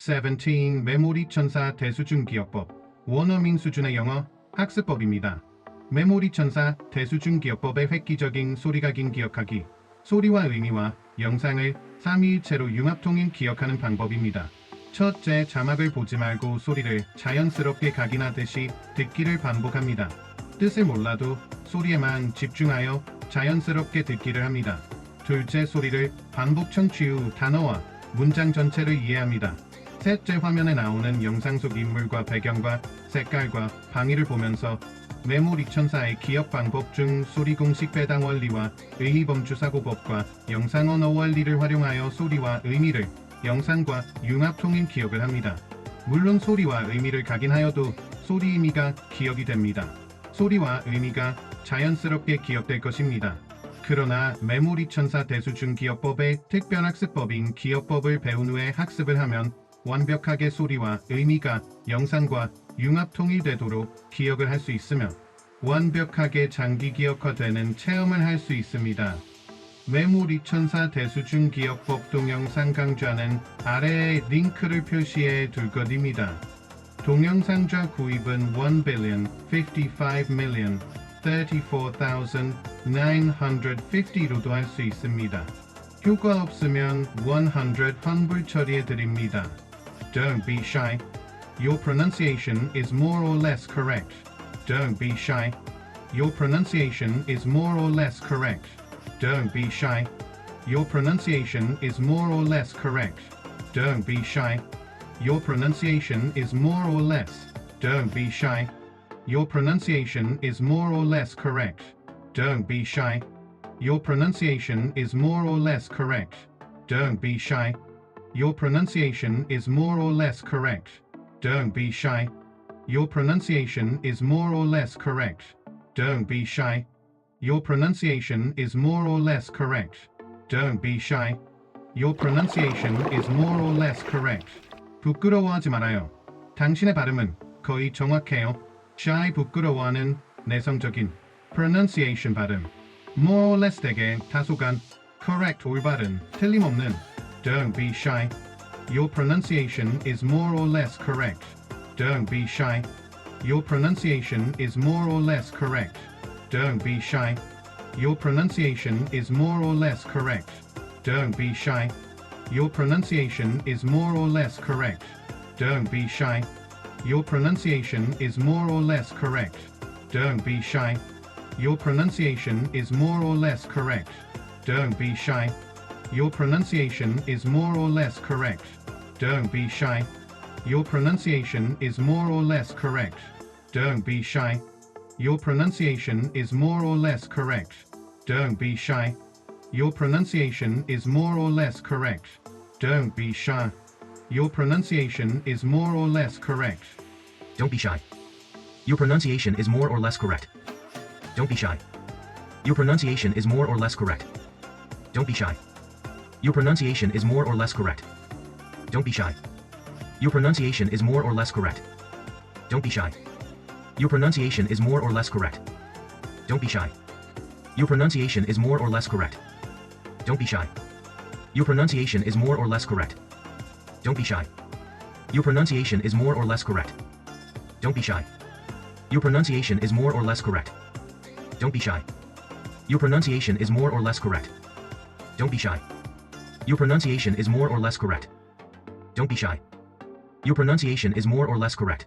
17. 메모리천사 대수준 기억법. 원어민 수준의 영어 학습법입니다. 메모리천사 대수준 기억법의 획기적인 소리가 긴 기억하기, 소리와 의미와 영상을 삼위일체로 융합통일 기억하는 방법입니다. 첫째, 자막을 보지 말고 소리를 자연스럽게 각인하듯이 듣기를 반복합니다. 뜻을 몰라도 소리에만 집중하여 자연스럽게 듣기를 합니다. 둘째, 소리를 반복 청취 후 단어와 문장 전체를 이해합니다. 셋째, 화면에 나오는 영상 속 인물과 배경과 색깔과 방위를 보면서 메모리천사의 기억 방법 중 소리 공식 배당 원리와 의미범주사고법과 영상 언어 원리를 활용하여 소리와 의미를 영상과 융합 통일 기억을 합니다. 물론 소리와 의미를 각인하여도 소리 의미가 기억이 됩니다. 소리와 의미가 자연스럽게 기억될 것입니다. 그러나 메모리천사 대수준 기억법의 특별학습법인 기억법을 배운 후에 학습을 하면 완벽하게 소리와 의미가 영상과 융합 통일되도록 기억을 할 수 있으며 완벽하게 장기 기억화되는 체험을 할 수 있습니다. 메모리천사 대수준 기억법 동영상강좌는 아래에 링크를 표시해 둘 것입니다. 동영상좌 구입은 1,055,034,950로도 할 수 있습니다. 효과 없으면 100 환불 처리해 드립니다. Don't be shy. Your pronunciation is more or less correct. Don't be shy. Your pronunciation is more or less correct. Don't be shy. Your pronunciation is more or less correct. Don't be shy. Your pronunciation is more or less. Don't be shy. Your pronunciation is more or less correct. Don't be shy. Your pronunciation is more or less correct. Don't be shy. Your pronunciation is more or less correct. Don't be shy. Your pronunciation is more or less correct. Don't be shy. Your pronunciation is more or less correct. Don't be shy. Your pronunciation is more or less correct. 부끄러워하지 말아요. 당신의 발음은 거의 정확해요. shy 부끄러워하는 내성적인 pronunciation 발음. more or less 되게 다소간 correct 올바른 틀림없는 Don't be shy. Your pronunciation is more or less correct. Don't be shy. Your pronunciation is more or less correct. Don't be shy. Your pronunciation is more or less correct. Don't be shy. Your pronunciation is more or less correct. Don't be shy. Your pronunciation is more or less correct. Don't be shy. Your pronunciation is more or less correct. Don't be shy. Your pronunciation is more or less correct. Don't be shy. Your pronunciation is more or less correct. Don't be shy. Your pronunciation is more or less correct. Don't be shy. Your pronunciation is more or less correct. Don't be shy. Your pronunciation is more or less correct. Don't be shy. Your pronunciation is more or less correct. Don't be shy. Your pronunciation is more or less correct. Don't be shy. Your pronunciation is more or less correct. Don't be shy. Your pronunciation is more or less correct. Don't be shy. Your pronunciation is more or less correct. Don't be shy. Your pronunciation is more or less correct. Don't be shy. Your pronunciation is more or less correct. Don't be shy. Your pronunciation is more or less correct. Don't be shy. Your pronunciation is more or less correct. Don't be shy. Your pronunciation is more or less correct. Don't be shy. Your pronunciation is more or less correct. Don't be shy. Your pronunciation is more or less correct.